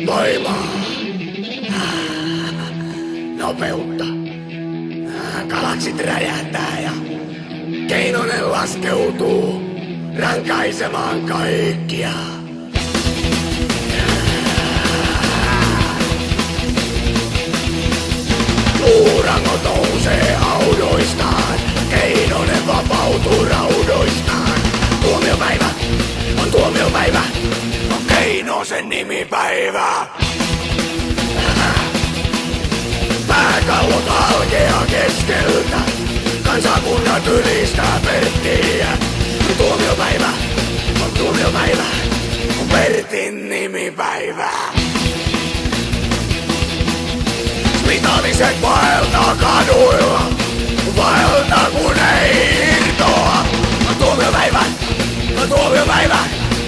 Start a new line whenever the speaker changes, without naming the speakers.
Voimaa. Nopeutta. Galaksit räjähtää ja Keinonen laskeutuu rankaisemaan kaikkia. Luurango nousee haudoistaan, Keinonen vapautuu raudoistaan. Tuomiopäivä on tuomiopäivä, on Keinosen nimipäivä. Pääkallot halkeaa keskeltä, kansakunnat ylistää Perttiä. Tuomiopäivä on tuomiopäivä, on Pertin nimipäivä. Smitaliset vaeltaa kaduilla, vaeltaa kun ei irtoa. On tuomiopäivä,